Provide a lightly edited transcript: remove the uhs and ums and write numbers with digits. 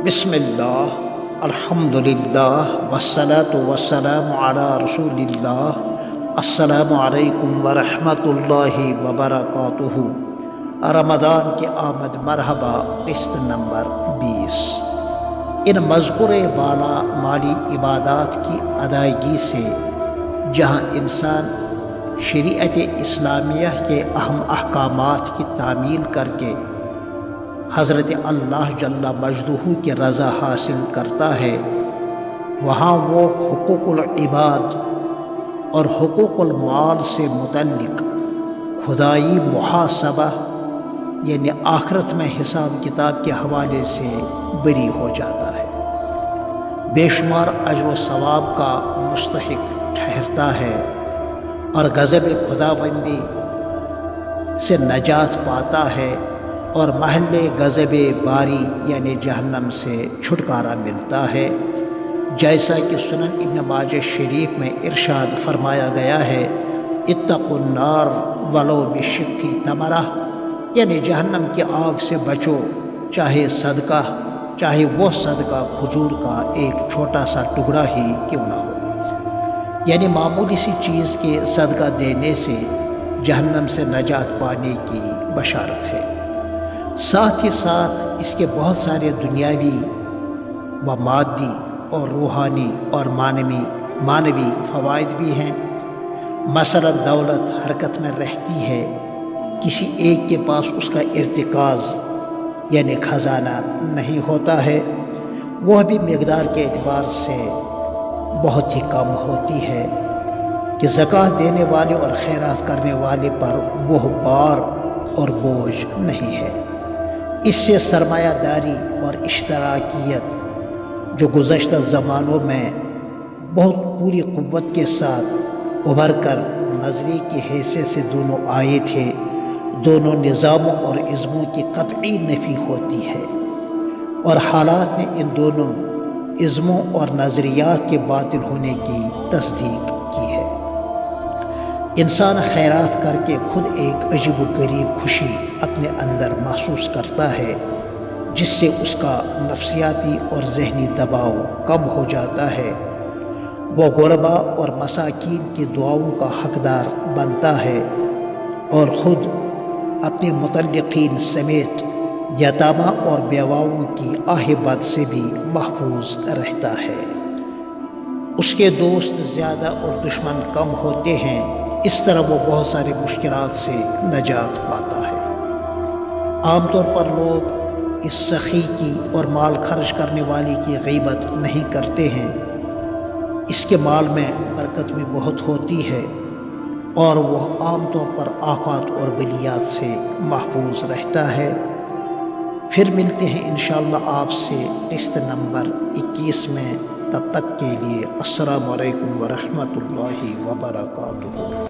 بسم اللہ الحمدللہ والصلاة والسلام علی رسول اللہ السلام علیکم ورحمۃ اللہ وبرکاتہ۔ رمضان کی آمد مرحبا، قسط نمبر 20۔ ان مذکور بالا مالی عبادات کی ادائیگی سے جہاں انسان شریعت اسلامیہ کے اہم احکامات کی تعمیل کر کے حضرت اللہ جل مجدہ کی رضا حاصل کرتا ہے، وہاں وہ حقوق العباد اور حقوق المال سے متعلق خدائی محاسبہ یعنی آخرت میں حساب کتاب کے حوالے سے بری ہو جاتا ہے، بے شمار اجر و ثواب کا مستحق ٹھہرتا ہے اور غضب خداوندی سے نجات پاتا ہے اور محل غضب باری یعنی جہنم سے چھٹکارا ملتا ہے، جیسا کہ سنن ابن ماجہ شریف میں ارشاد فرمایا گیا ہے، اتقوا النار ولو بشق تمرہ، یعنی جہنم کی آگ سے بچو چاہے وہ صدقہ کھجور کا ایک چھوٹا سا ٹکڑا ہی کیوں نہ ہو، یعنی معمولی سی چیز کے صدقہ دینے سے جہنم سے نجات پانے کی بشارت ہے۔ ساتھ ہی ساتھ اس کے بہت سارے دنیاوی و مادی اور روحانی اور معنوی فوائد بھی ہیں۔ مثلا دولت حرکت میں رہتی ہے، کسی ایک کے پاس اس کا ارتکاز یعنی خزانہ نہیں ہوتا ہے، وہ بھی مقدار کے اعتبار سے بہت ہی کم ہوتی ہے کہ زکوٰۃ دینے والے اور خیرات کرنے والے پر وہ بار اور بوجھ نہیں ہے۔ اس سے سرمایہ داری اور اشتراکیت جو گزشتہ زمانوں میں بہت پوری قوت کے ساتھ ابھر کر نظریے کی حیثیت سے دونوں آئے تھے، دونوں نظاموں اور ازموں کی قطعی نفی ہوتی ہے، اور حالات نے ان دونوں ازموں اور نظریات کے باطل ہونے کی تصدیق کی ہے۔ انسان خیرات کر کے خود ایک عجیب و غریب خوشی اپنے اندر محسوس کرتا ہے، جس سے اس کا نفسیاتی اور ذہنی دباؤ کم ہو جاتا ہے، وہ غربا اور مساکین کی دعاؤں کا حقدار بنتا ہے اور خود اپنے متعلقین سمیت یتامہ اور بیواؤں کی آہ بد سے بھی محفوظ رہتا ہے۔ اس کے دوست زیادہ اور دشمن کم ہوتے ہیں، اس طرح وہ بہت ساری مشکلات سے نجات پاتا ہے۔ عام طور پر لوگ اس سخی کی اور مال خرچ کرنے والی کی غیبت نہیں کرتے ہیں، اس کے مال میں برکت بھی بہت ہوتی ہے اور وہ عام طور پر آفات اور بلیات سے محفوظ رہتا ہے۔ پھر ملتے ہیں انشاءاللہ آپ سے قسط نمبر 21 میں، تب تک کے لیے السلام علیکم ورحمۃ اللہ وبرکاتہ۔